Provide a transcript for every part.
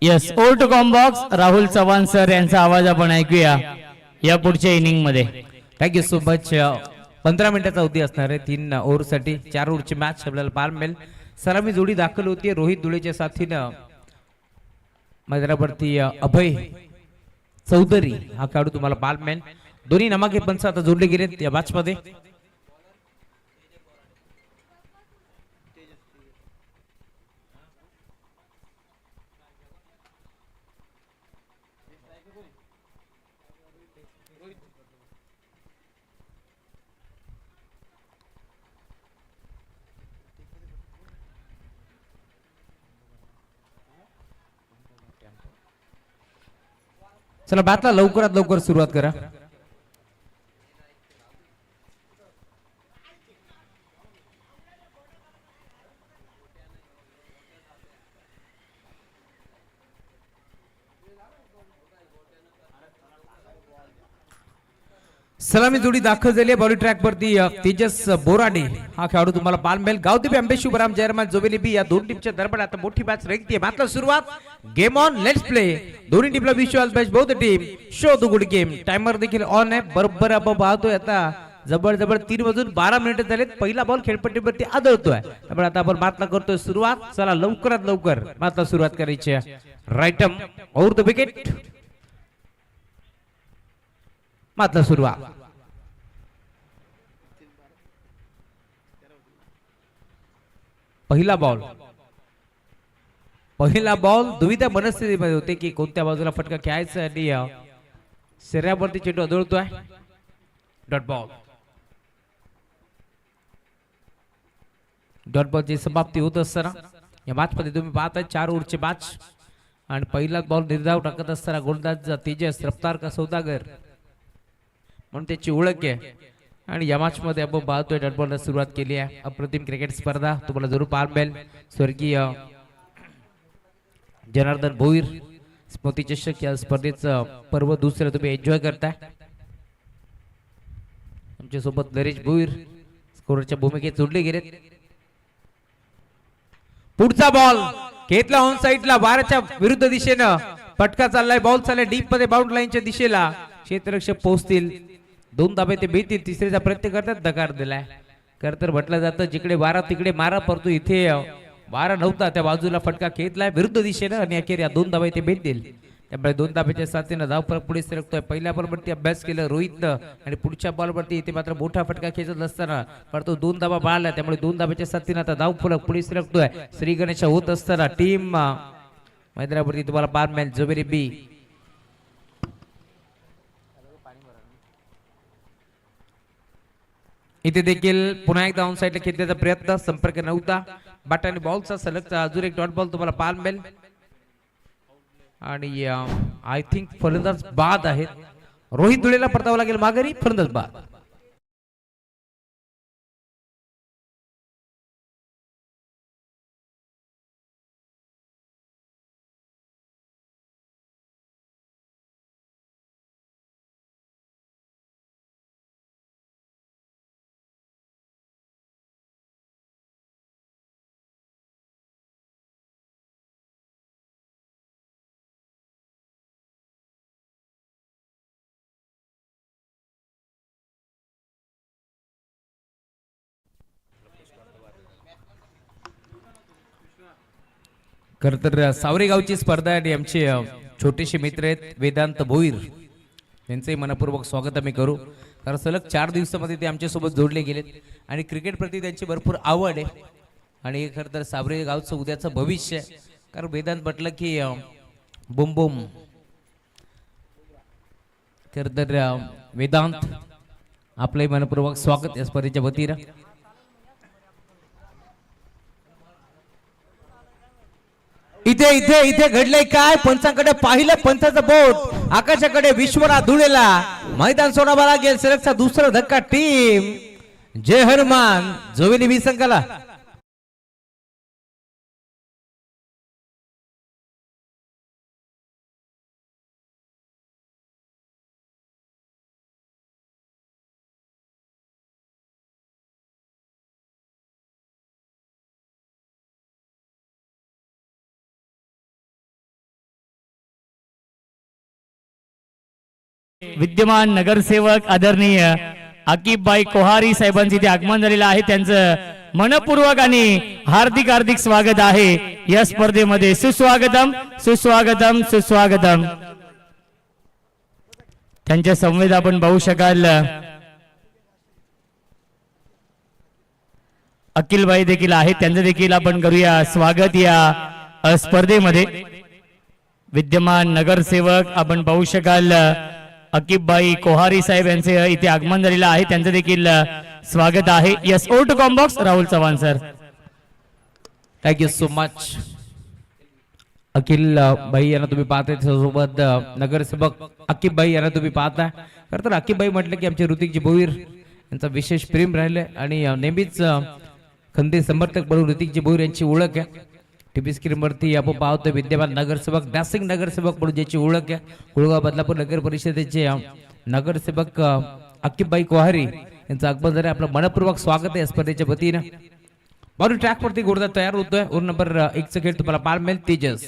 Yes old combox Rahul Chavan sir यांचा आवाज आपण ऐकूया या पुढच्या इनिंग मध्ये. Thank you so much. 15 मिनिटाचा अवधी असणार आहे 3 ओव्हरसाठी. 4 ओव्हरची मॅच आपल्याला पाहायला मिळेल. सलामी जोडी दाखल होती रोहित धुळेच्या साथीनं. मैदानावरती अभय चौधरी हा खेळाडू तुम्हाला पाहायला मिळेल. दोन्ही नमाके पंच आता जोडले गेलेत या मॅच मध्ये. चला बॅटला लवकरात लवकर सुरुवात करा. सलामी जोडी दाखल झाली आहे. बॉलिंग ट्रॅक वरती तेजस बोराडे हा खेळाडू तुम्हाला पाहायला मिळेल. गावदेवी अंबेशु बराम जयरमान जोबेलिबी या दोन टीमच्या दरम्यान आता मोठी मॅच रंगतीये. मॅचला सुरुवात. Game on, let's play. दोन्ही टीमला wish all best both team. Show the good game. Timer देखील ऑन आहे. बरोबर आपण पाहतोय आता जबळ 3 वाजून 12 मिनिटं झालेत. पहिला बॉल खेळपट्टीवरती आदळतोय. त्यामुळे आता आपण मॅचला करतोय सुरुवात. चला लवकरात लवकर मॅचला सुरुवात करायची आहे. राईटम ओव्हर द विकेट. मॅचला सुरुवात. पहिला बॉल दुविधा मनस्थितीमध्ये होते की कोणत्या बाजूला फटका खेळायचा आणि शरीरावरती चेंडू आदळतोय. डॉट बॉलची समाप्ती होत असताना या मॅच मध्ये तुम्ही पाहताय 4 ओव्हरची मॅच आणि पहिला बॉल निर्धाव टाकत असताना गोलंदाज तेजस रफ्तार का सौदागर म्हणून त्याची ओळख आहे. आणि या मॅच मध्ये आपण पाहतोय डॉट बॉलला सुरुवात केली आहे. अप्रतिम क्रिकेट स्पर्धा तुम्हाला जरूर पाहायला मिळेल. स्वर्गीय जनार्दन भोईर स्मृती चषक या स्पर्धेचं पर्व दुसरं तुम्ही एन्जॉय करताय. आमच्या सोबत नरेश भोईर स्कोरच्या भूमिकेत जोडले गेलेत. पुढचा बॉल घेतला ऑन साइडला वाराच्या विरुद्ध दिशेनं. फटका चाललाय. बॉल चाललाय डीप मध्ये बाउंड लाईनच्या दिशेला. क्षेत्ररक्षक पोहोचतील. 2 धाबे ते बेतील. तिसऱ्याचा प्रयत्न करतात. दकार दिलाय. तर म्हटलं जातं जिकडे वारा तिकडे मारा. परंतु इथे वारा नव्हता. त्या बाजूला फटका खेचलाय विरुद्ध दिशेनं आणि अखेर या 2 धाबे ते बेतील. त्यामुळे 2 धाब्याच्या साथीनं धावफलक पुढे सरकतोय. पहिल्या बॉलवरती अभ्यास केला रोहितनं आणि पुढच्या बॉलवरती इथे मात्र मोठा फटका खेचत असताना परंतु 2 धाबा बाळला. त्यामुळे 2 धाब्याच्या साथीनं आता धावफलक पुढे सरकतोय. श्री गणेश होत असताना टीम मैदानावरती तुम्हाला पाहायला मिळेल. जोबेलिबी इथे देखील पुन्हा एकदा ऑन साइडला खेचण्याचा प्रयत्न. संपर्क नव्हता. बॅट आणि बॉलचा सलगचा अजून एक डॉट बॉल तुम्हाला पाहायला मिळेल. आणि आय थिंक फलंदाज बाद आहेत. रोहित धुळेला परतावं लागेल माघारी. फलंदाज बाद. खर तर सावरेगावची स्पर्धा आहे आणि आमचे छोटेसे मित्र आहेत वेदांत भोईर यांचे मनपूर्वक स्वागत आम्ही करू. कारण सलग 4 दिवसामध्ये ते आमच्यासोबत जोडले गेलेत आणि क्रिकेट प्रती त्यांची भरपूर आवड आहे. आणि हे खरं तर सावरेगावचं उद्याचं भविष्य आहे. कारण वेदांत म्हटलं की बुम बुम. खरं तर वेदांत आपलंही मनपूर्वक स्वागत या स्पर्धेच्या वतीनं. इथे इथे इथे घडलंय काय. पंचांकडे पाहिलं. पंचाचा बोट आकाशाकडे. विश्वनाथ धुळेला मैदान सोडावं लागेल. सलगचा दुसरा धक्का. टीम जय हनुमान जोबेलिबी संघाला. विद्यमान नगरसेवक आदरणीय आकिबबाई कोहारी साहेबांचे इथे आगमन झालेलं आहे. त्यांचं मनपूर्वक आणि हार्दिक हार्दिक स्वागत आहे या स्पर्धेमध्ये. सुस्वागतम सुस्वागतम सुस्वागतम. त्यांच्या संवेद आपण पाहू शकाल. अखिलबाई देखील आहेत, त्यांचं देखील आपण करूया स्वागत या स्पर्धेमध्ये. विद्यमान नगरसेवक आपण पाहू शकाल आकिबबाई कोहारी साहेब यांचे इथे आगमन झालेलं आहे. त्यांचं देखील स्वागत आहे. यस, ओ टू कॉम्बॉक्स Rahul Chavan sir. Thank you so much. Akhil भाई यांना तुम्ही पाहताय, सोबत नगरसेवक आकिब भाई यांना तुम्ही पाहताय. खरं तर आकिब भाई म्हटलं की आमचे ऋतिकजी भोईर यांचा विशेष प्रेम राहिलंय आणि नेहमीच खंदे समर्थक म्हणून ऋतिकजी भोईर यांची ओळख आहे. टीव्ही स्क्रीनवरती आपण पाहतोय विद्यमान नगरसेवक डॅसिंग नगरसेवक म्हणून ज्याची ओळख आहे. कुळगाव बदलापूर नगर परिषदेचे नगरसेवक आकिबबाई कोहारी यांचं आगमन झालं. आपलं मनपूर्वक स्वागत आहे स्पर्धेच्या वतीनं. बाजू ट्रॅक वरती घोडा तयार होतोय. ओर नंबर 1 चा खेळ तुम्हाला पार मिळेल. तेजस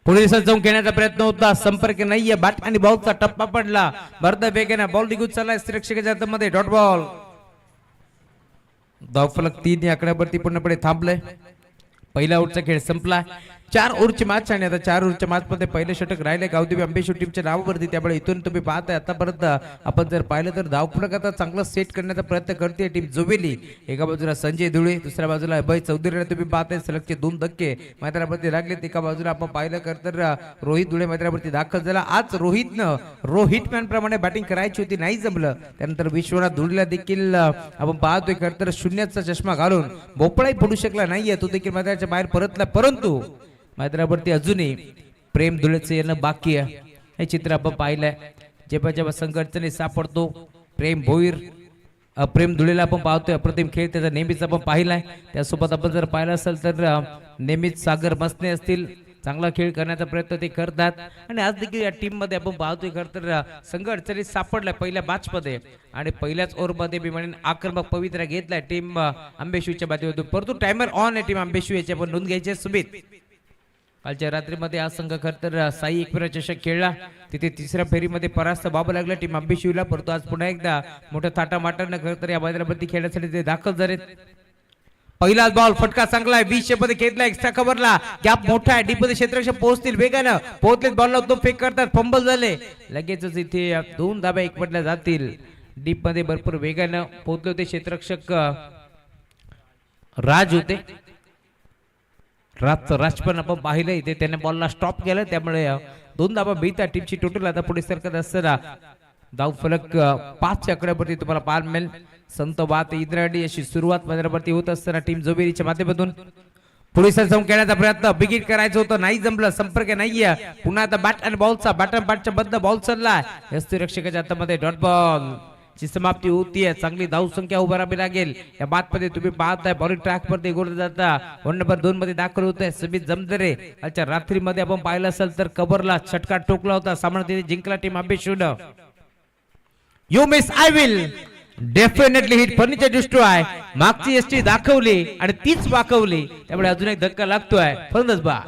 पुढे दिवसात जाऊन खेळण्याचा प्रयत्न होता, संपर्क नाहीये. बॅट आणि बॉलचा टप्पा पडला. भरता बेगाने बॉल निघून चाललाय रक्षकाच्या हातामध्ये. Dot ball. धावफलक 3 या आकड्यावरती पूर्णपणे थांबलंय. पहिला ओव्हरचा खेळ संपला. 4 ओव्हरची मॅच आणि आता 4 ओव्हरच्या मॅच मध्ये पहिले षटक राहिले गावदेवी आंबेश्वर टीमच्या नावावरती. त्यामुळे इथून तुम्ही पाहताय आतापर्यंत आपण जर पाहिलं तर धावफलक आता चांगला सेट करण्याचा प्रयत्न करते टीम जोबेली. एका बाजूला संजय धुळे, दुसऱ्या बाजूला अभय चौधरी. तुम्ही पाहताय सलगचे 2 धक्के मैदानावरती लागलेत. एका बाजूला आपण पाहिलं तर रोहित धुळे मैदानावरती दाखल झाला. आज रोहित मॅन प्रमाणे बॅटिंग करायची होती, नाही जमलं. त्यानंतर विश्वनाथ धुळेला देखील आपण पाहतोय खरं तर शून्याचा चष्मा घालून भोपळाही पडू शकला नाहीये. तो देखील मैदानाच्या बाहेर परतला. परंतु मैदानावरती अजूनही प्रेम धुळेचं येणं बाकी आहे. हे चित्र आपण पाहिलंय. जेव्हा जेव्हा संघर्षाने सापडतो प्रेम भोईर, प्रेम धुळेला आपण पाहतोय. अप्रतिम खेळ त्याचा नेहमीच आपण पाहिलाय. त्यासोबत आपण जर पाहिलं असेल तर नेहमीच सागर मसने असतील, चांगला खेळ करण्याचा प्रयत्न ते करतात. आणि आज देखील या टीम मध्ये आपण पाहतोय खरं तर संघ अडचणीत सापडलाय पहिल्या मॅच मध्ये आणि पहिल्याच ओव्हर मध्ये मी म्हणेन आक्रमक पवित्रा घेतलाय टीम आंबेशिवच्या बाजूने. परंतु टायमर ऑन आहे टीम आंबेशिव याची आपण नोंद घ्यायची. सुमित कालच्या रात्रीमध्ये हा संघ खरं तर साई एकविरा चषक खेळला, तिथे तिसऱ्या फेरीमध्ये परास्त व्हावं लागलं टीम आंबेशिवला. परंतु आज पुन्हा एकदा मोठ्या थाटामाटानं खरं तर या मैदानावरती खेळण्यासाठी ते दाखल झालेत. पहिला बॉल फटका चांगला आहे. 20 मध्ये घेतला. एक्स्ट्रा कव्हरला गॅप मोठा आहे. डीप मध्ये क्षेत्ररक्षक पोहोचतील, वेगानं पोहोचलेत. बॉलला तो फेक करतात, फंबल झाले. लगेचच इथे 2 धाब्या एकवटल्या जातील. डीप मध्ये भरपूर वेगानं पोहोचले होते क्षेत्ररक्षक राज होते. राज पण आपण पाहिलं इथे त्याने बॉलला स्टॉप केलं. त्यामुळे 2 धाबा मिळतात टीमची टोटल. आता पुढे सरकत असताना धाव फलक 5 च्या आकड्यावरती तुम्हाला पार मिळेल. संत वात इंद्रायणी अशी सुरुवात मैदानावरती होत असताना टीम जोबेरीच्या माध्यमातून पुढे जाऊन खेळण्याचा प्रयत्न बिगिट करायचं होतं, नाही जमलं. संपर्क नाहीये. पुन्हा आता बॅट आणि बॉलचा बॅटच्या बद्दल बॉल चाललाय. यष्टीरक्षकाच्या हातामध्ये डॉट बॉल ची समाप्ती होतीये. चांगली धाव संख्या उभारावी लागेल. या बात मध्ये तुम्ही पाहताय बॉलिंग ट्रॅक वरती गोल जाता 1 नंबर 2 मध्ये दाखल होत आहे सुमित जमदरे. आजच्या रात्रीमध्ये आपण पाहिलं असेल तर कव्हरला छटका टोकला होता. सामना तिथे जिंकला टीम आंबेशिवनं. You miss I will definitely hit furniture destroy. मागची एसटी दाखवली आणि तीच वाकवली. त्यामुळे अजून एक धक्का लागतोय. फलंदाज बा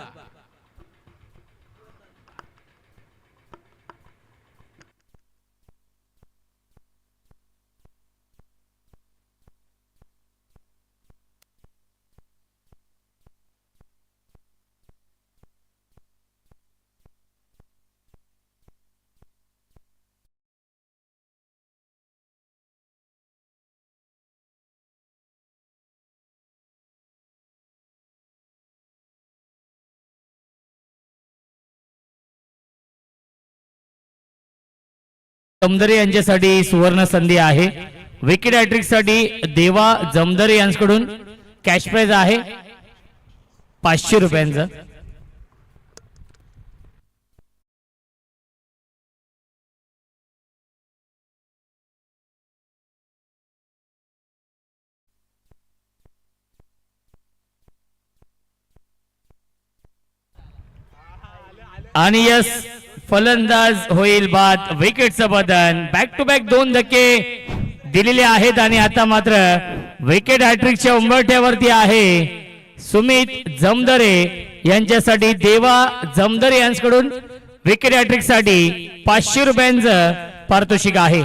जमदरे यांच्यासाठी सुवर्ण संधी आहे. विकेट हॅट्रिक साठी देवा जमदरे यांच्याकडून कॅश प्राइज आहे 500 रुपयांचं. आणि यस फलंदाज होईल बाद. विकेटचं बदन. बॅक टू बॅक 2 धक्के दिलेले आहेत आणि आता मात्र विकेट हॅट्रिकच्या उंबरठ्यावरती आहे सुमित जमदरे यांच्यासाठी देवा जमदरे यांच्याकडून विकेट हॅट्रिक साठी 500 रुपयांचं पारितोषिक आहे.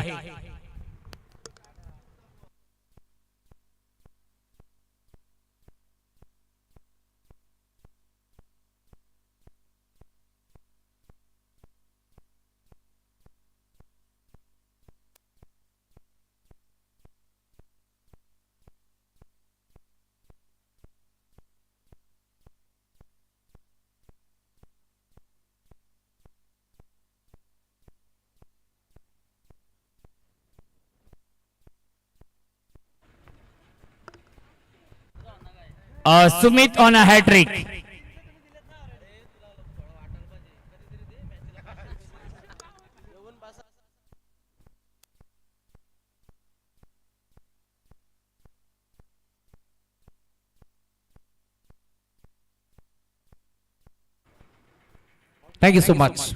Sumit on a hattrick. Thank you so much.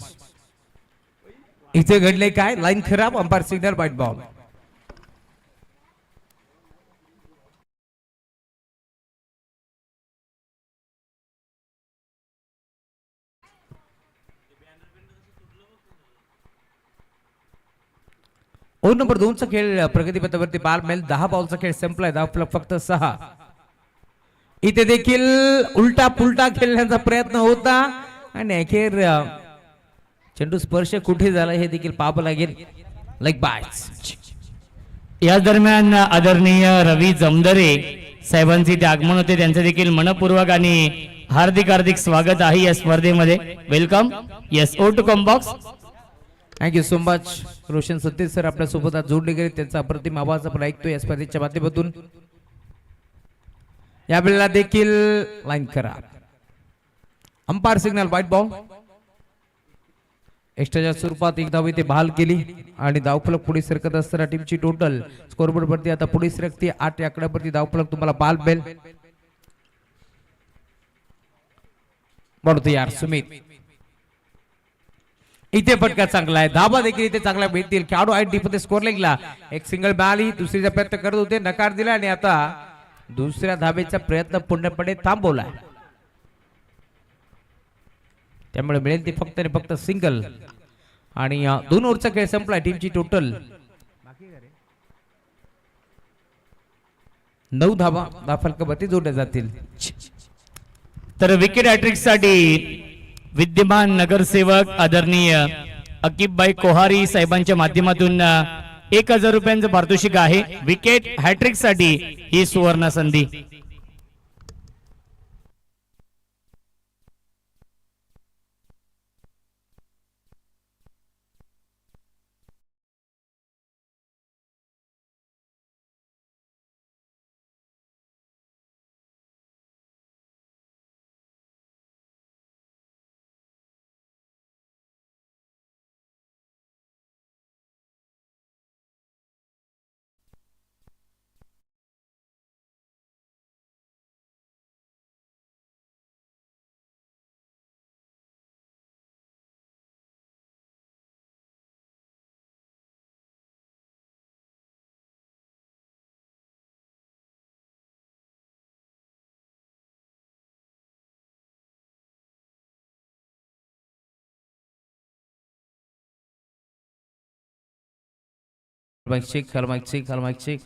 इथे घडले काय? लाईन खराब, umpire signal, wide ball. Over number 2 चा खेळ प्रगतीपथावरती बाल मेल. 10 बॉलचा खेळ संपलाय. धाव फक्त 6. इथे देखील उलटा पुलटा खेळण्याचा प्रयत्न होता आणि अखेर चेंडू स्पर्श कुठे झाला हे देखील पाहावं लागेल. लाईक बायच. या दरम्यान आदरणीय रवी जमदरे साहेबांचे ते आगमन होते, त्यांचे देखील मनपूर्वक आणि हार्दिक हार्दिक स्वागत आहे या स्पर्धेमध्ये. Welcome. Yes, oh to comm box. Thank you so much. Roshan Satish sir आपल्या सोबत आज जोडले गेले, त्यांचा अप्रतिम आवाज आपण ऐकतोय या स्पर्धेच्या माध्यमातून. यावेळेला देखील लाईन करा. Umpire signal, white ball. एक्स्ट्राच्या स्वरूपात एक धाव इथे बहाल केली आणि धावफलक पुढे सरकत असताना टीमची टोटल स्कोरबोर्ड वरती आता पुढे सरकते 8 या आकड्यावरती. धावफलक तुम्हाला बाल बेल म्हणतो यार सुमित. इथे फटका चांगला आहे. धाबा देखील इथे चांगला भेटतील. खेळाडू आहेत डीप मध्ये स्कोर लेगला. एक सिंगल मिळाली, दुसरीचा प्रयत्न करत होते, नकार दिला आणि आता दुसऱ्या धाबेचा प्रयत्न पूर्णपणे थांबवला. त्यामुळे मिळेल ती फक्त आणि फक्त सिंगल आणि 2 ओव्हरचा खेळ संपला. टीमची टोटल 9 धाबा धावफलकावरती जोडल्या जातील. तर विकेट हॅट्रिक साठी विद्यमान नगरसेवक आदरणीय अकिबबाई कोहारी साहेबांच्या माध्यमातून 1000 रुपयांचं पारितोषिक आहे. विकेट हॅट्रिक साठी ही सुवर्ण संधी. Mic check, hello mic check, hello mic check.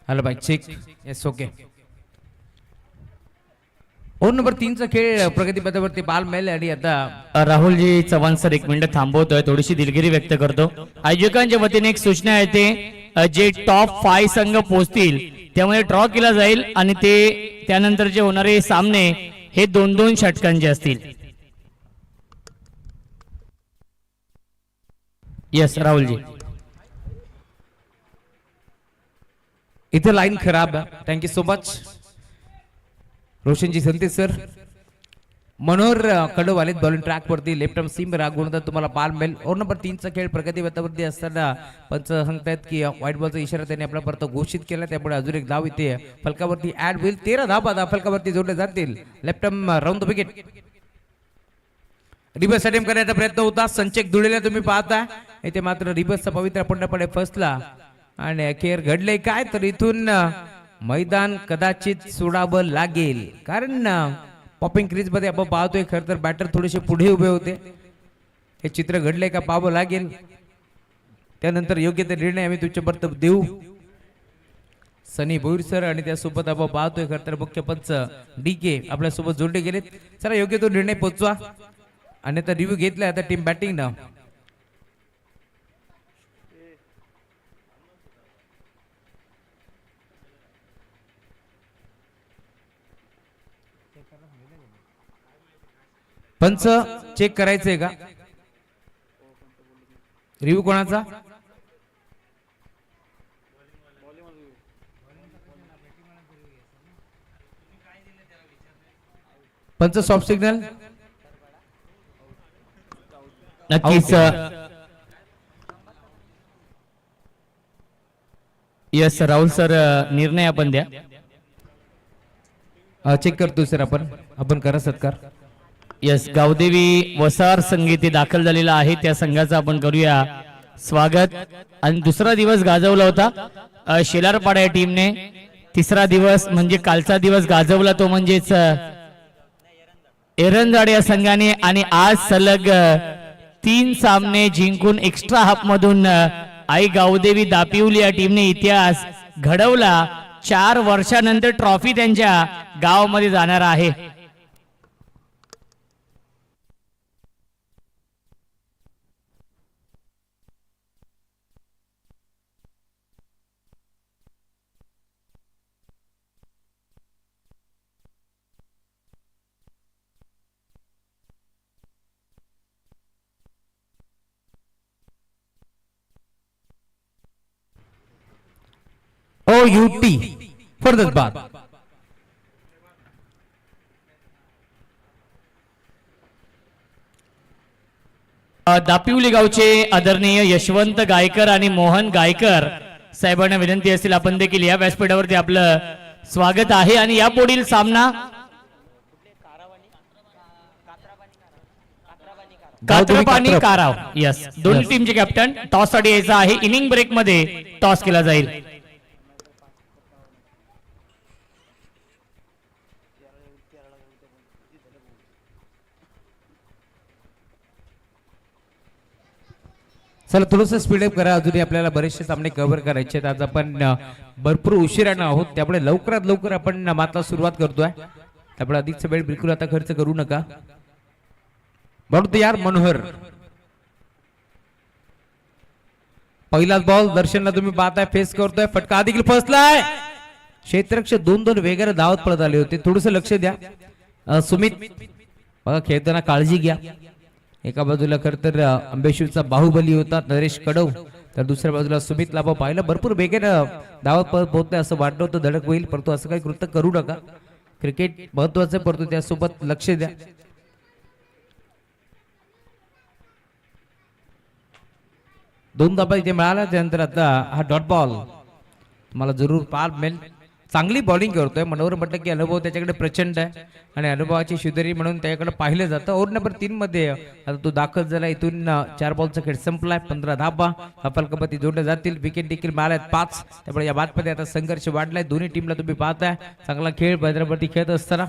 Hello mic check. Yes, okay. Over number 3 चा खेळ प्रगतीपथावरती बाल मेल आणि आता राहुलजी चव्हाण सर 1 मिनिट थांबवतोय, थोडीशी दिलगिरी व्यक्त करतो. आयोजकांच्या वतीने एक सूचना आहे ते जे टॉप 5 संघ पोहोचतील त्यामुळे ड्रॉ केला जाईल आणि ते त्यानंतर जे होणारे सामने हे 2-2 षटकांचे असतील. यस राहुलजी. इथे लाईन खराब. थँक्यू सो मच रोशनजी संतेश सर. मनोहर कडवाले बॉलिंग ट्रॅक वरती लेफ्ट आर्म सीम रागवून तुम्हाला बाल मेल. ओव्हर नंबर 3 चा खेळ प्रगतीपथावरती असताना पंच सांगतायत की व्हाईट बॉलचा इशारा त्यांनी आपल्या परत घोषित केला, त्यामुळे अजून एक धाव इथे फलकावरती ऍड होईल. 13 धावा फलकावरती जोडले जातील. Left arm round the wicket. Reverse attempt करण्याचा प्रयत्न होता. संचेक धुळेला तुम्ही पाहता इथे मात्र रिवर्सचा पवित्र पूर्णपणे फसला आणि अखेर घडले काय तर इथून मैदान कदाचित सोडावं लागेल, कारण पॉपिंग क्रीज मध्ये आपण पाहतोय खरं तर बॅटर थोडेसे पुढे उभे होते. हे चित्र घडले का पाहावं लागेल, त्यानंतर योग्य ते निर्णय आम्ही तुमच्यापर्यंत देऊ. सनी भोईर सर आणि त्यासोबत आपण पाहतोय खरं तर मुख्य पंच DK आपल्यासोबत जोडले गेलेत. चला योग्य तो निर्णय पोचवा, अन्यथा रिव्ह्यू घेतलाय आता टीम बॅटिंग ना. पंच चेक करायचंय का रिव्ह्यू कोणाचा? पंच सॉफ्ट सिग्नल नक्कीच. यस राहुल सर, निर्णय आपण द्या. चेक करतो सर, आपण करा सत्कार. यस, गावदेवी वसार संघ इथे दाखल झालेला आहे, त्या संघाचं आपण करूया स्वागत. आणि दुसरा दिवस गाजवला होता शेलारपाडा या टीमने. तिसरा दिवस म्हणजे कालचा दिवस गाजवला तो म्हणजेच एरंजाड या संघाने. आणि आज सलग 3 सामने जिंकून एक्स्ट्रा हाफ मधून आई गावदेवी दापिवली या टीमने इतिहास घडवला. 4 वर्षानंतर ट्रॉफी त्यांच्या गावामध्ये जाणार आहे. OUT for this bath. दापिवली गावचे आदरणीय यशवंत गायकर आणि मोहन गायकर साहेबांना विनंती असेल आपण देखील या व्यासपीठावरती आपलं स्वागत आहे. आणि या पुढील सामना कात्रपाणी काराव. यस, दोन्ही टीमचे कॅप्टन टॉस साठी यायचा आहे. इनिंग ब्रेक मध्ये टॉस केला जाईल. चला थोडस स्पीडअप करा, अजूनही आपल्याला बरेचसे सामने कव्हर करायचे आहेत. आज आपण भरपूर उशिरानं आहोत, त्यामुळे लवकरात लवकर आपण मात्र सुरुवात करतोय. त्यामुळे अधिकचा वेळ बिलकुल आता खर्च करू नका. म्हणून यार मनोहर पहिलाच बॉल दर्शनला तुम्ही पाहताय, फेस करतोय, फटका देखील फसलाय. क्षेत्ररक्षक 2-2 वेगळे धावत पळत आले होते, थोडस लक्ष द्या. सुमित बघा खेळताना काळजी घ्या. एका बाजूला खर तर अंबेशिवचा बाहुबली होता नरेश कडव, तर दुसऱ्या बाजूला सुमितला आपण पाहिलं भरपूर वेगेनं धावत पळत पोहोचले. असं वाटलं होतं धडक होईल, परंतु असं काही कृत्य करू नका. क्रिकेट महत्वाचं, परंतु त्यासोबत लक्ष द्या. दोन धाबा इथे मिळाला, त्यानंतर आता हा डॉट बॉल तुम्हाला जरूर पार मिळेल. चांगली बॉलिंग करतोय मनोहर. म्हटलं की अनुभव त्याच्याकडे प्रचंड आहे आणि अनुभवाची शिदरी म्हणून त्याच्याकडे पाहिलं जातं. ओव्हर नंबर 3 मध्ये आता तो दाखल झाला. इथून 4 बॉलचा खेळ संपलाय. 15 धाबा कपाती जोडल्या जातील. विकेट देखील मिळाल्यात 5. त्यामुळे या बादमध्ये आता संघर्ष वाढलाय. दोन्ही टीमला तुम्ही पाहताय चांगला खेळ भद्रावती खेळत असताना.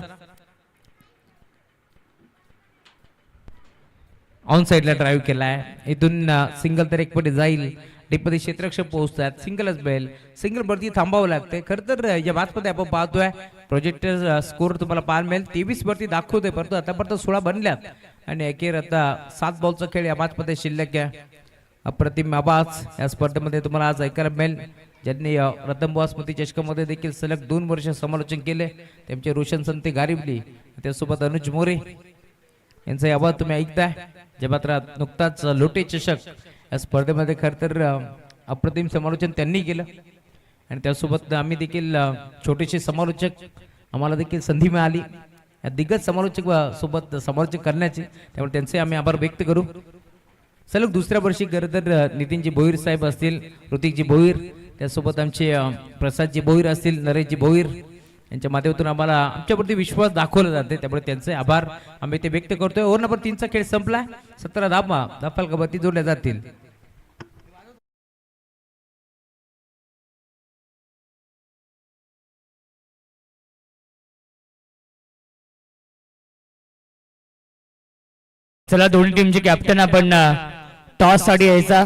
ऑन साइडला ड्राईव्ह केलाय. इथून सिंगल तर एक पटे जाईल. डीपमध्ये क्षेत्ररक्षक पोहोचतात. सिंगलच बेल, सिंगल वरती थांबावं लागते. खरं तर या बातमध्ये आपण पाहतोय प्रोजेक्टर स्कोर तुम्हाला पाहायला मिळेल. 23 वरती दाखवतोय, परंतु आतापर्यंत 16 बनल्यात आणि अखेर आता 7 बॉलचा खेळ या बातमध्ये शिल्लक आहे. अप्रतिम आवाज या स्पर्धेमध्ये तुम्हाला आज ऐकायला मिळेल. ज्यांनी रतनबुवा स्मृती चषकामध्ये देखील सलग 2 वर्ष समालोचन केले, त्यांचे रोशन संते गारिवली, त्यासोबत अनुज मोरे यांचा आवाज तुम्ही ऐकताय. ज्या मात्र नुकताच लोटे चषक या स्पर्धेमध्ये खर तर अप्रतिम समालोचन त्यांनी केलं आणि त्यासोबत आम्ही देखील छोटेसे समालोचक आम्हाला देखील संधी मिळाली या दिग्गज समालोचक सोबत समालोचन करण्याची. त्यामुळे त्यांचे आम्ही आभार व्यक्त करू. सलग दुसऱ्या वर्षी खरं तर नितीनजी भोईर साहेब असतील, ऋतिकजी भोईर, त्यासोबत आमचे प्रसादजी भोईर असतील, नरेशजी भोईर यांच्या माध्यमातून आम्हाला आमच्यावरती विश्वास दाखवला जाते. त्यामुळे त्यांचे आभार आम्ही ते व्यक्त करतोय. ओव्हर नंबर 3चा खेळ संपला. 17 धाबा कबड्डी जोडल्या जातील. चला दोन्ही टीमचे कॅप्टन आपण टॉस साठी यायचा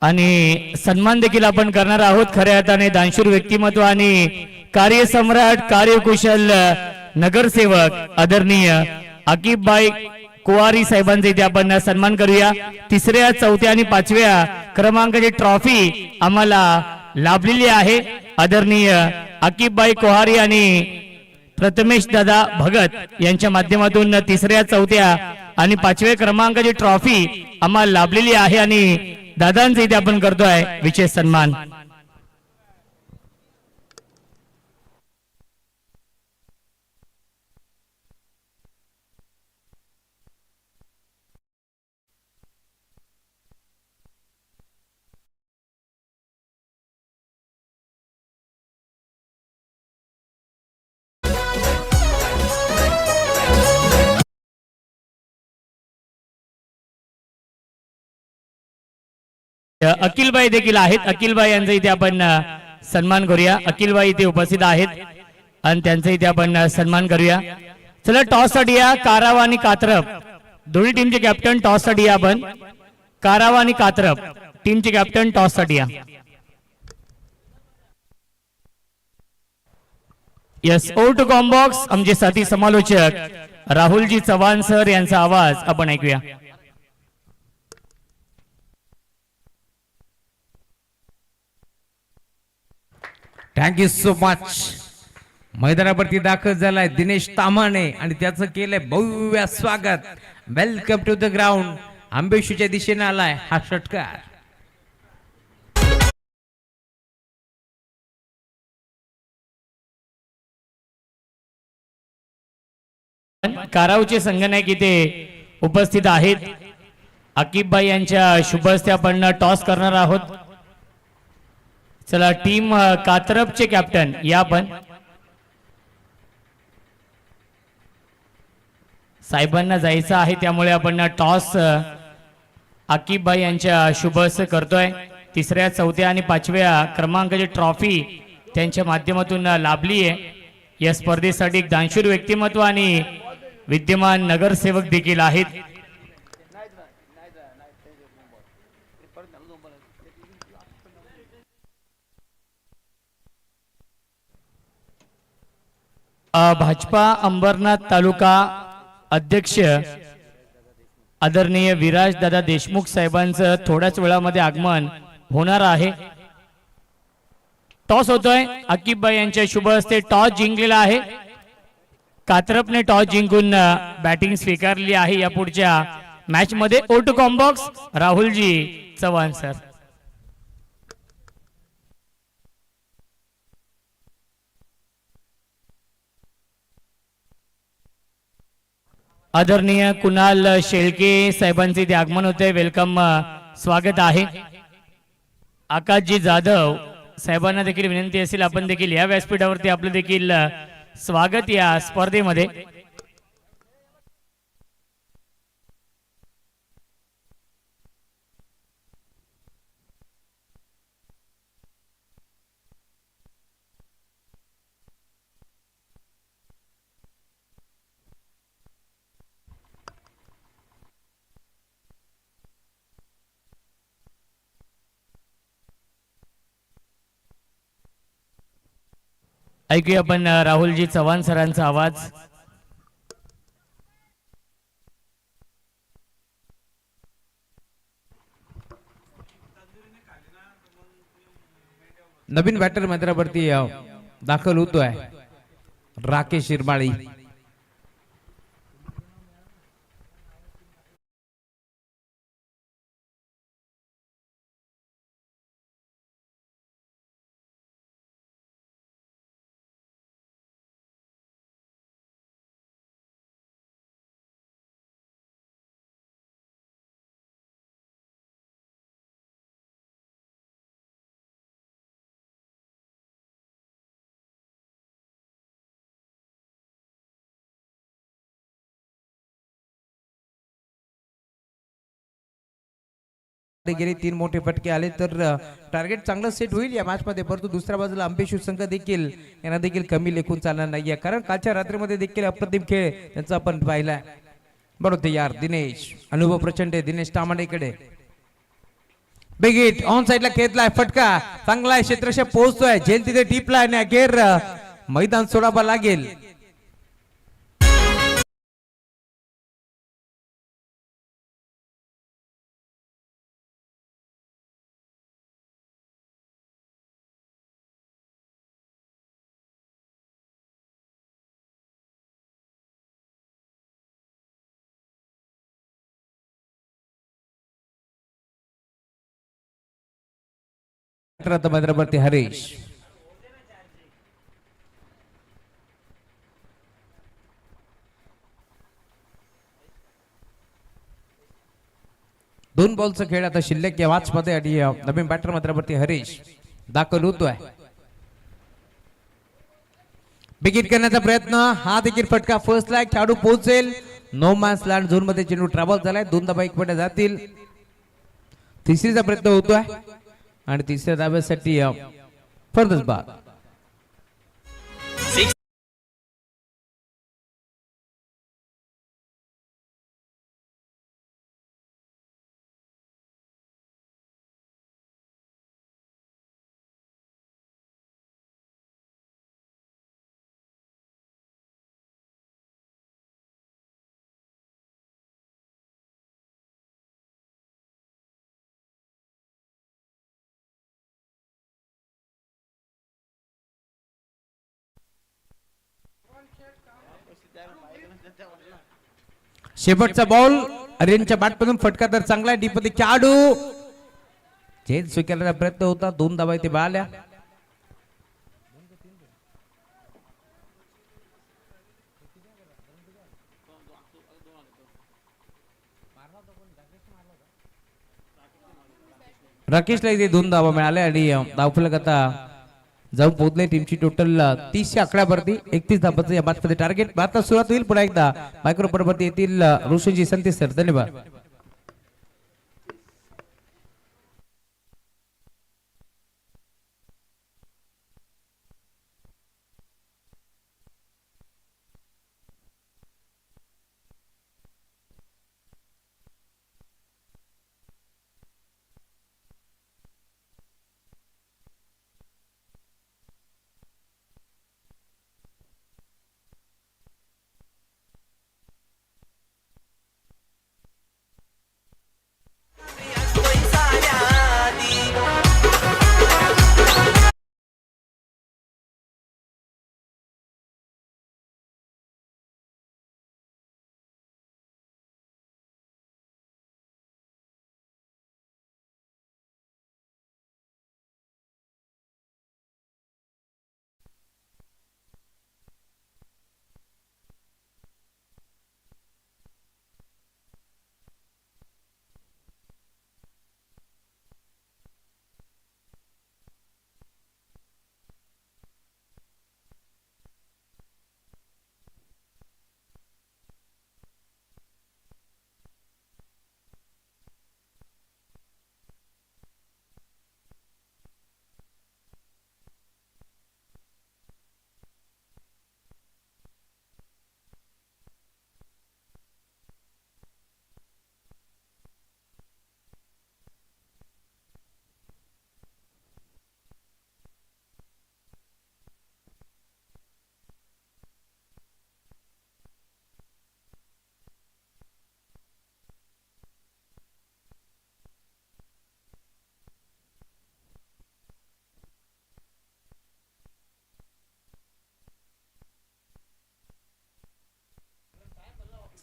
आणि सन्मान देखील आपण करणार आहोत. खऱ्या अर्थाने दानशूर व्यक्तिमत्व आणि कार्यसम्राट कार्यकुशल नगरसेवक आदरणीय आकिबबाई कुवारी साहेबांचा इथे आपण सन्मान करूया. तिसऱ्या चौथ्या आणि पाचव्या क्रमांकाची ट्रॉफी आम्हाला लाभलेली आहे. आदरणीय आकिबबाई कुहारी आणि प्रथमेश दादा भगत यांच्या माध्यमातून तिसऱ्या चौथ्या आणि पाचव्या क्रमांकाची ट्रॉफी आम्हाला लाभलेली आहे आणि दादांचा इथे आपण करतोय विशेष सन्मान. अखिलबाई देखील आहेत. अखिलबाई यांचा इथे आपण सन्मान करूया. अखिलबाई इथे उपस्थित आहेत आणि त्यांचा इथे आपण सन्मान करूया. चला टॉस साठी या काराव आणि कात्रप दोन्ही टीमचे कॅप्टन टॉस साठी या. आपण काराव आणि कात्रप टीमचे कॅप्टन टॉस साठी या. यस ओ टू कॉम्बॉक्स आमचे साथी समालोचक राहुलजी चव्हाण सर यांचा आवाज आपण ऐकूया. Thank you so much. मैदानावरती दाखल झालाय दिनेश तामाणे आणि त्याचं केलंय भव्य स्वागत. Welcome to the ground. आंबेशूच्या दिशेने आलाय हा षटकार. कारावचे संगणक इथे उपस्थित आहेत. आकिबबाई यांच्या शुभ हस्ते आपण टॉस करणार आहोत. चला टीम कात्रपचे कॅप्टन या. पण साहेबांना जायचं आहे त्यामुळे आपण टॉस आकिबबाई यांच्या शुभ हस्ते करतोय. तिसऱ्या चौथ्या आणि पाचव्या क्रमांकाची ट्रॉफी त्यांच्या माध्यमातून लाभली आहे. या स्पर्धेसाठी एक दानशूर व्यक्तिमत्व आणि विद्यमान नगरसेवक देखील आहेत. भाजपा अंबरनाथ तालुका अध्यक्ष आदरणीय विराज दादा देशमुख साहेबांचं थोड्याच वेळामध्ये आगमन होणार आहे. टॉस होतोय. आकिबबाई यांच्या शुभ हस्ते टॉस जिंकलेला आहे. कात्रपने टॉस जिंकून बॅटिंग स्वीकारली आहे. या पुढच्या मॅच मध्ये ओ टू कॉम्बॉक्स राहुलजी चव्हाण सर. आदरणीय कुणाल शेळके साहेबांचे इथे आगमन होते. वेलकम स्वागत आहे. आकाशजी जाधव साहेबांना देखील विनंती असेल आपण देखील या व्यासपीठावरती आपलं देखील स्वागत या स्पर्धेमध्ये. ऐकूया आपण राहुलजी चव्हाण सरांचा आवाज. नवीन बॅटर मैदानावरती दाखल होतोय राकेश शिरमाळी. गेले 3 मोठे फटके आले तर टार्गेट चांगलं सेट होईल या मॅच मध्ये. परंतु दुसऱ्या बाजूला अंबेशूर संघ देखील यांना देखील कमी लेखून चालणार नाहीये कारण कालच्या रात्रीमध्ये देखील अप्रतिम खेळ त्यांचा आपण पाहिलाय. बरोबर यार दिनेश अनुभव प्रचंड आहे दिनेश तामाडेकडे. बिगिट ऑन साइडला खेचलाय फटका चांगला आहे क्षेत्रक्षक पोहोचतोय झेल तिथे टिपला आणि अखेर मैदान सोडावा लागेल. मध्यवर्ती हरीश दोन बॉलचा खेळ आता शिल्लक या वाच मध्ये आणि नवीन बॅटर मध्यवर्ती हरीश दाखल होतोय. बिगिट करण्याचा प्रयत्न हा देखील फटका फर्स्ट लाईक खेळाडू पोहोचेल. नो मॅन्स लँड झोन मध्ये चेंडू ट्रॅव्हल झालाय. दोन धाबा एक पटे जातील. तिसरीचा प्रयत्न होतोय आणि तिसऱ्या धाब्यासाठी फर्दच बाद. शेवटचा बॉल अरेनच्या बॅटमधून फटका तर चांगला डीप मध्ये खेळाडू झेल स्वीकारण्याचा प्रयत्न होता. दोन धावा इथे मिळाल्या. राकेशला इथे दोन धावा मिळाल्या आणि धावफलक आता जाऊन पोहोचले. टीमची टोटल 30 आकड्यावरती 31 धावांचं या मॅचमध्ये टार्गेट. आता सुरुवात होईल पुन्हा एकदा मायक्रोफोन वरती येतील रोशनजी संतेश सर. धन्यवाद.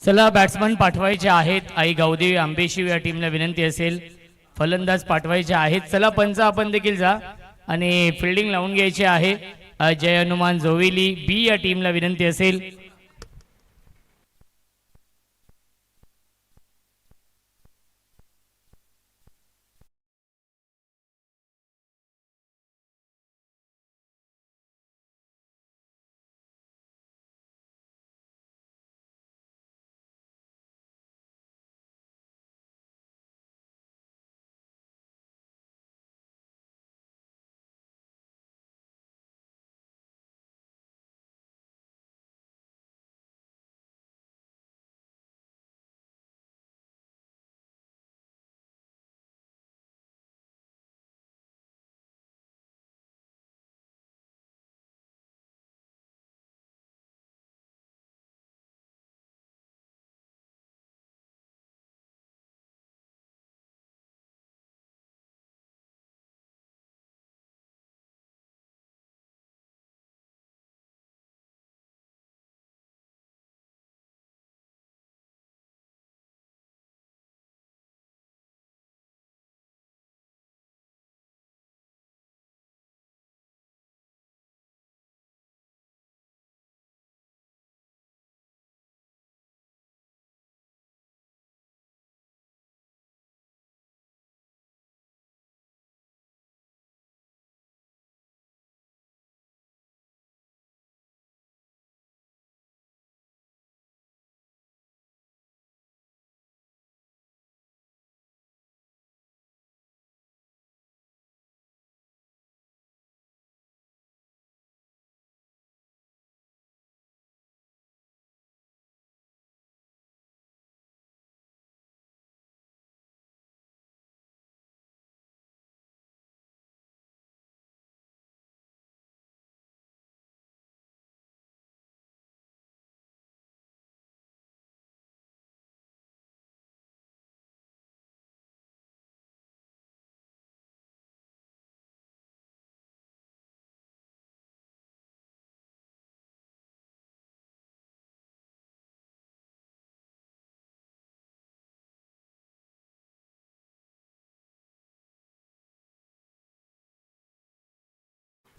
चला बॅट्समन पाठवायचे आहेत. आई गावदेवी आंबेशिव या टीमला विनंती असेल फलंदाज पाठवायचे आहेत. चला पंच आपण देखील जा आणि फिल्डिंग लावून घ्यायची आहे. जय हनुमान जोविली बी या टीमला विनंती असेल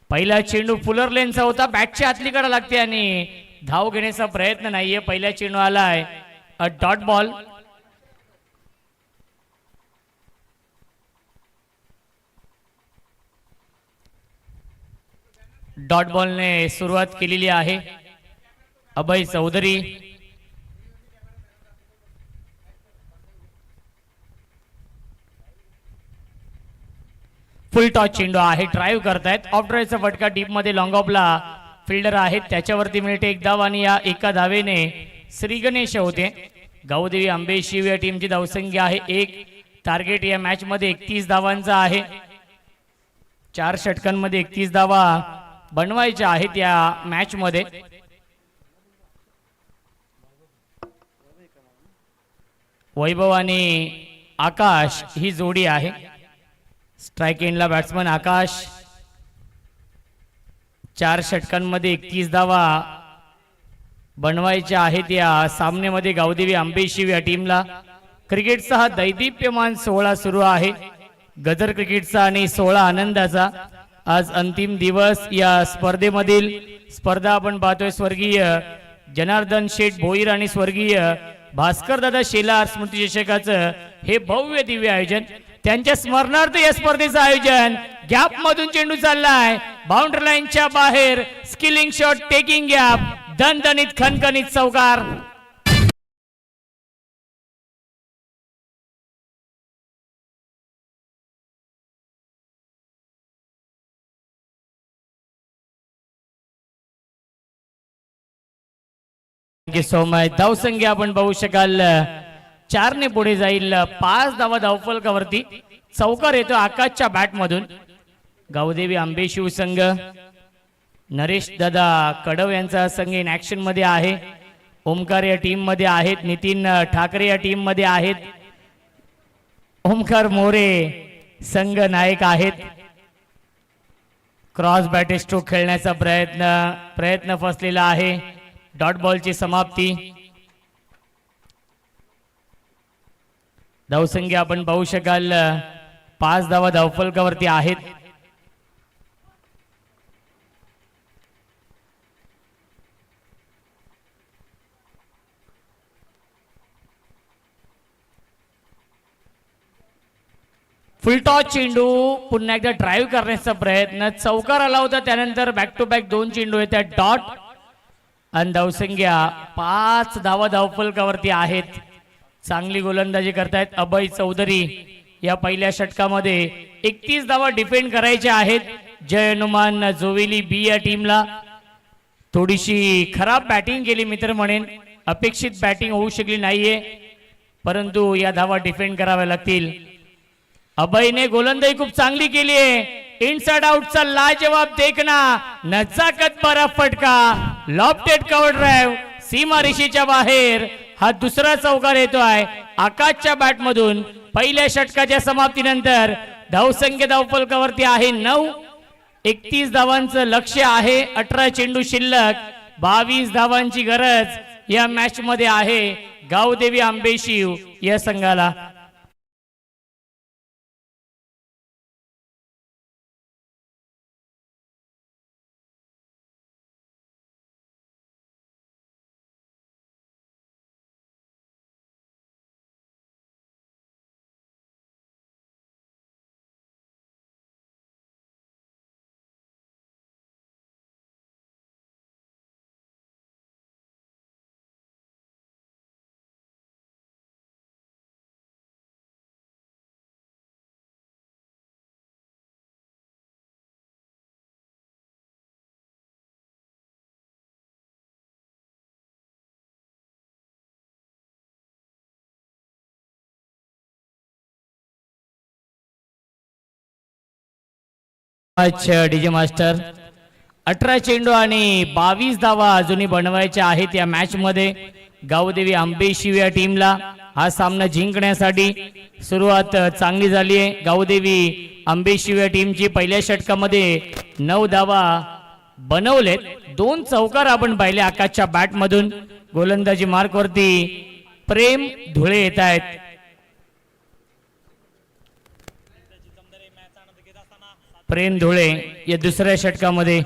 पहिला चेंडू फुलर लेनचा होता, बॅटच्या आतलीकडे लागते आणि धाव घेण्याचा प्रयत्न नाहीये. पहिला चेंडू आलाय अ डॉट बॉल. डॉट बॉलने सुरुवात केलेली आहे अभय चौधरी. फुल टॉस चेंडू आहे, ड्राईव्ह करतायत. ऑफ ड्राईव्हचा फटका डीप मध्ये लॉंग ऑफला फिल्डर आहेत, त्याच्यावरती मिळते एक धाव आणि या एका धावेने श्री गणेश होते. गावदेवी आंबेशिव या टीमची धावसंख्या आहे 1. टार्गेट या मॅच मध्ये 31 धावांचा आहे. 4 षटकांमध्ये 31 धावा बनवायच्या आहेत या मॅच मध्ये. वैभव आणि आकाश ही जोडी आहे. स्ट्राइक एंडला बॅट्समन आकाश. 4 षटकांमध्ये 31 धावा बनवायच्या आहेत या सामन्यामध्ये गावदेवी आंबेशिव या टीमला. क्रिकेटचा हा दैदिप्यमान सोहळा सुरू आहे, गदर क्रिकेटचा आणि 16 आनंदाचा. आज अंतिम दिवस या स्पर्धेमधील स्पर्धा आपण पाहतोय. स्वर्गीय जनार्दन शेठ भोईर आणि स्वर्गीय भास्कर दादा शेलार स्मृती चषकाचं हे भव्य दिव्य आयोजन. त्यांच्या स्मरणार्थ या स्पर्धेचं आयोजन. गॅप मधून चेंडू चाललाय बाउंड्री लाईनच्या बाहेर. स्किलिंग शॉट, टेकिंग गॅप, दणदणीत खणखणीत चौकार. So much. धावसंख्या आपण पाहू शकाल 4 ने पुढे जाईल. 5 धावा धावफलकावरती. चौकार येतो आकाशच्या बॅट मधून. गावदेवी आंबेशिव संघ, नरेश दादा कडव यांचा संघ इन ऍक्शन मध्ये आहे. ओमकार या टीम मध्ये आहेत. नितीन ठाकरे या टीम मध्ये आहेत. ओमकार मोरे संघ नायक आहेत. क्रॉस बॅटे स्ट्रोक खेळण्याचा प्रयत्न फसलेला आहे. डॉट बॉलची समाप्ती. धावसंख्या आपण पाहू शकाल 5 धावा धावफलकावरती आहेत. फुलटॉस चेंडू पुन्हा एकदा ड्राईव्ह करण्याचा प्रयत्न. चौकार आला होता, त्यानंतर बॅक टू बॅक 2 चेंडू येतात डॉट. आणि धावसंख्या 5 धावा धावफलकावरती आहेत. चांगली गोलंदाजी करतायत अभय चौधरी. या पहिल्या षटकामध्ये 31 धावा डिफेंड करायच्या आहेत जय हनुमान जोवेली बी या टीमला. थोडीशी खराब बॅटिंग केली मित्र म्हणेन. अपेक्षित बॅटिंग होऊ शकली नाहीये, परंतु या धावा डिफेंड कराव्या लागतील. अभयने गोलंदाजी खूप चांगली केली आहे. इनसाइड आउटचा लाजवाब देखना, नजाकत भरा फटका, लॉफ्टेड कव्हर ड्राइव्ह सीमा रेषेच्या बाहेर. हा दुसरा चौकार येतोय आकाशच्या बॅट मधून. पहिल्या षटकाच्या समाप्तीनंतर धावसंख्या धावफलकावरती आहे 9. 31 धावांचं लक्ष्य आहे. 18 चेंडू शिल्लक. 22 धावांची गरज या मॅच मध्ये आहे गावदेवी आंबेशिव या संघाला. DJ master. 18 चेंडू आणि 22 धावा अजूनही बनवायच्या आहेत या मॅच मध्ये गावदेवी आंबेशिव या टीमला. हा सामना जिंकण्यासाठी सुरुवात चांगली झाली आहे गावदेवी आंबेशिव या टीमची. पहिल्या षटकामध्ये 9 धावा बनवलेत. 2 चौकार आपण पाहिले आकाशच्या बॅट मधून. गोलंदाजी मार्क वरती प्रेम धुळे येत आहेत. प्रेम धुळे या दुसऱ्या षटकामध्ये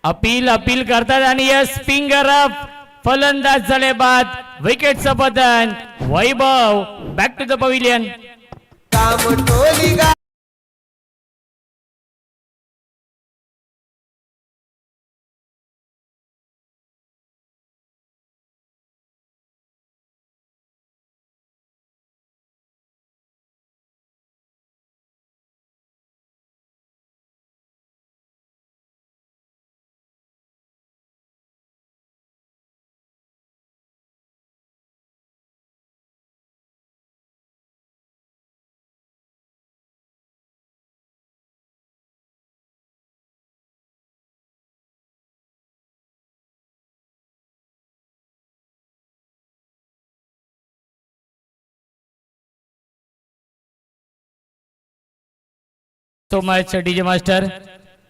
अपील करतात आणि यस फिंगर अप फलंदाज झाले बाद विकेटचं पतन Vaibhav back to the pavilion. So much DJ master.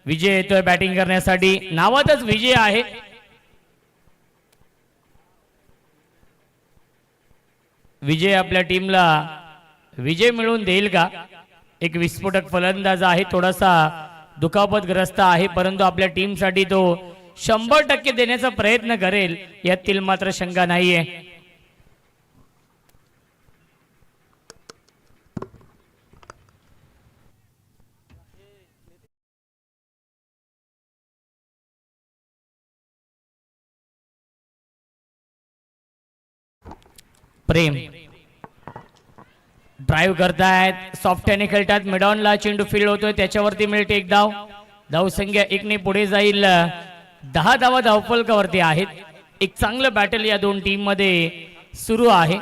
Vijay येतोय बॅटिंग करण्यासाठी. नावातच विजय आहे. विजय आपल्या टीमला विजय मिळवून देईल का? एक विस्फोटक फलंदाज आहे, थोडासा दुखापतग्रस्त आहे, परंतु आपल्या टीमसाठी तो 100% देण्याचा प्रयत्न करेल यातील मात्र शंका नाहीये. प्रेम ड्राईव्ह करतायत, सॉफ्टने खेळतात, मिडॉनला चेंडू फील्ड होतोय, त्याच्यावरती मिळते एक धाव. धावसंख्या 1 ने पुढे जाईल. 10 धावा धावफलकावरती आहेत. एक चांगलं बॅटल या दोन टीम मध्ये सुरू आहे.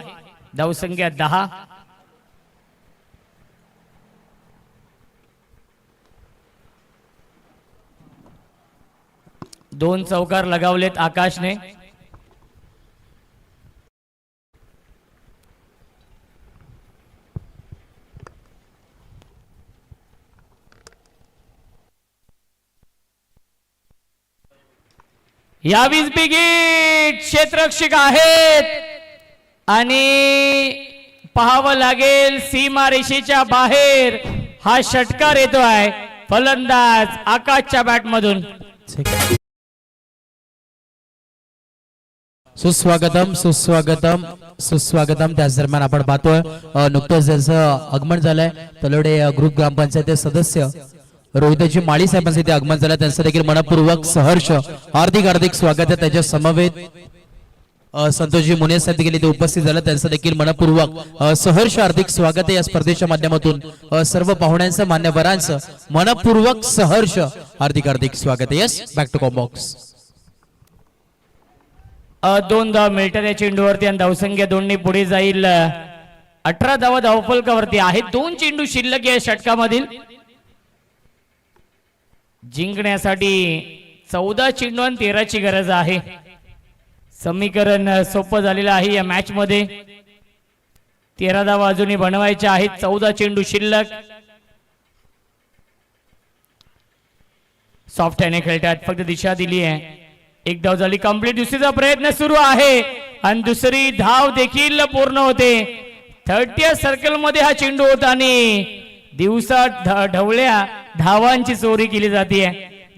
धावसंख्या 10. दोन चौकार लगावलेत आकाशने. यावीस बिगिट क्षेत्ररक्षक आहेत आणि पाहावं लागेल सीमा रेषेच्या बाहेर हा षटकार येतोय. फलंदाज आकाशच्या बॅट मधून. सुस्वागतम सुस्वागतम सुस्वागतम. त्याच दरम्यान आपण पाहतोय नुकतंच ज्याचं आगमन झालंय तलोडे ग्रुप ग्रामपंचायत सदस्य रोहितजी माळी साहेबांचे इथे आगमन झालं, त्यांचं देखील मनपूर्वक सहर्ष हार्दिक हार्दिक स्वागत आहे. त्याच्या समवेत संतोषजी मुने साहेब देखील इथे उपस्थित झाले, त्यांचं देखील मनपूर्वक सहर्ष हार्दिक स्वागत आहे. या स्पर्धेच्या माध्यमातून सर्व पाहुण्यांचं मान्यवरांचं मनपूर्वक सहर्ष हार्दिक हार्दिक स्वागत आहे. Yes back to combox. 2 धावा मिळतात या चेंडूवरती आणि धावसंख्या 2 ने पुढे जाईल. 18 धावा धावफलकावरती आहेत. 2 चेंडू शिल्लक या षटकामधील. जिंकण्यासाठी 14 चेंडू आणि 13 ची गरज आहे. समीकरण सोपं झालेलं आहे या मॅच मध्ये. 13 धावा अजूनही बनवायच्या आहेत. 14 चेंडू शिल्लक. सॉफ्ट हॅने खेळतात, फक्त दिशा दिली आहे. एक धाव झाली कंप्लीट. दुसरीचा प्रयत्न सुरू आहे आणि दुसरी धाव देखील पूर्ण होते. 30 सर्कल मध्ये हा चेंडू होता आणि दिवसात ढवळ्या धावांची चोरी केली जाते.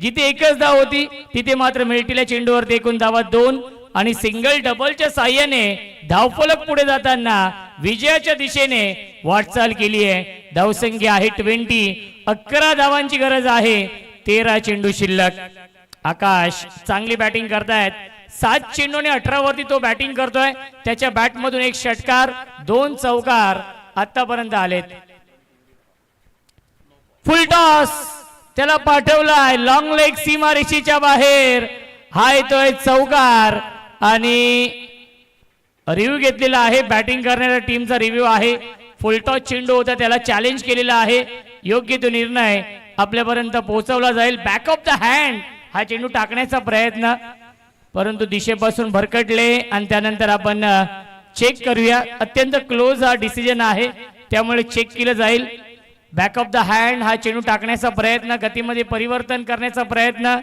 जिथे एकच धाव होती तिथे मात्र मिळतील्या चेंडूवरती एकूण धावा 2 आणि सिंगल डबलच्या साह्याने धावफलक पुढे जाताना विजयाच्या दिशेने वाटचाल केली आहे. धावसंख्या आहे 20. 11 धावांची गरज आहे. 13 चेंडू शिल्लक. आकाश चांगली बॅटिंग करतायत. 7 चेंडूने 18 वरती तो बॅटिंग करतोय. त्याच्या बॅट मधून एक षटकार, 2 चौकार आतापर्यंत आलेत. फुल टॉस त्याला पाठवलाय लॉंग लेग सीमा रेषेच्या बाहेर. हा येतोय चौकार आणि रिव्ह्यू घेतलेला आहे. बॅटिंग करणाऱ्या टीमचा रिव्ह्यू आहे. फुल टॉस चेंडू होता, त्याला चॅलेंज केलेला आहे. योग्य तो निर्णय आपल्यापर्यंत पोहोचवला जाईल. बॅक ऑफ द हँड हा चेंडू टाकण्याचा प्रयत्न, परंतु दिशेपासून भरकटले आणि त्यानंतर आपण चेक करूया. अत्यंत क्लोज हा डिसिजन आहे, त्यामुळे चेक केलं जाईल. बॅक ऑफ द हँड हा चेंडू टाकण्याचा प्रयत्न, गतीमध्ये परिवर्तन करण्याचा प्रयत्न.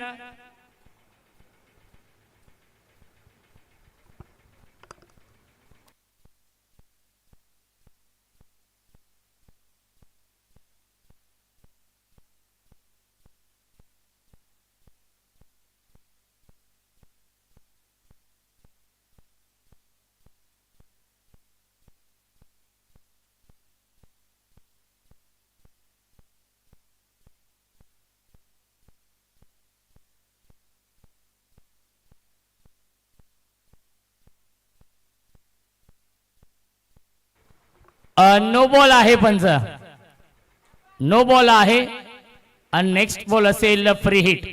नो बॉल आहे पंच, नो बॉल आहे आणि नेक्स्ट बॉल असेल फ्री हिट.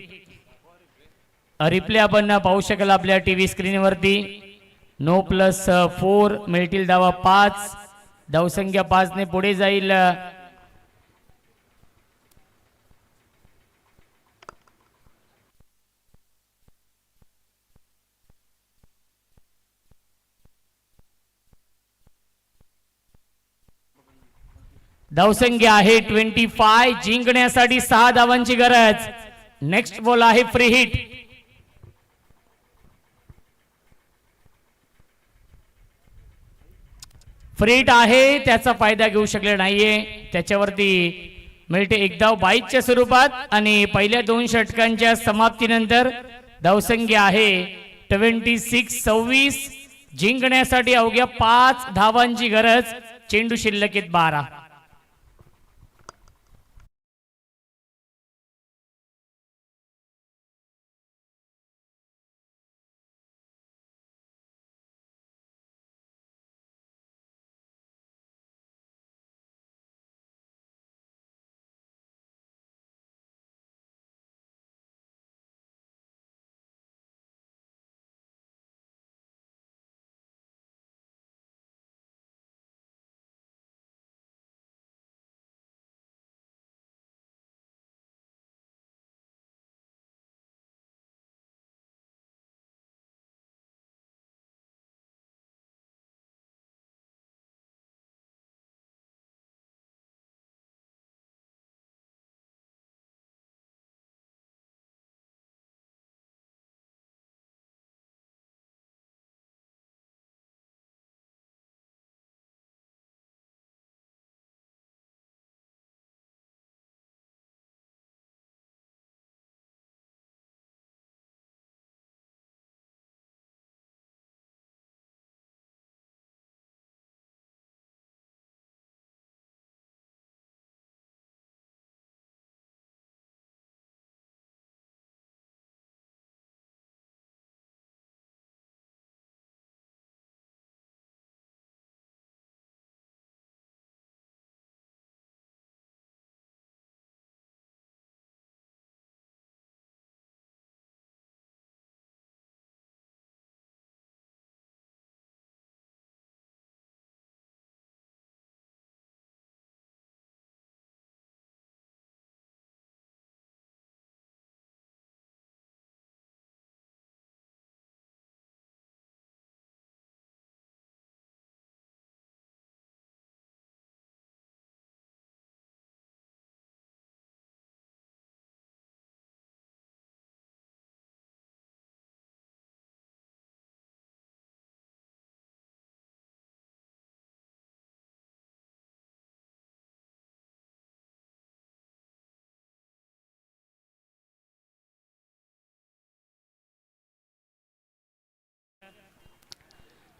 रिप्ले आपण पाहू शकाल आपल्या टीव्ही स्क्रीनवरती. 9+4 मिळतील धावा 5, धावसंख्या 5 ने पुढे जाईल. धावसंख्या आहे 25. जिंकण्यासाठी 6 धावांची गरज. नेक्स्ट बॉल आहे फ्री हिट. फ्री हिट आहे, त्याचा फायदा घेऊ शकले नाहीये. त्याच्यावरती मिळते एक धाव 22च्या स्वरूपात आणि पहिल्या 2 षटकांच्या समाप्तीनंतर धावसंख्या आहे 26. जिंकण्यासाठी अवघ्या 5 धावांची गरज. चेंडू शिल्लकीत 12.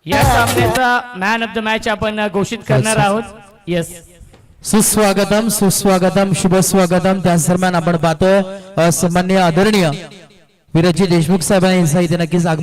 या सामन्याचा मॅन ऑफ द मॅच आपण घोषित करणार आहोत. यस, सुस्वागतम सुस्वागतम शुभ स्वागतम. त्याच दरम्यान आपण पाहतोय सन्माननीय आदरणीय विराजी देशमुख साहेबांनी इथे नक्कीच आगमन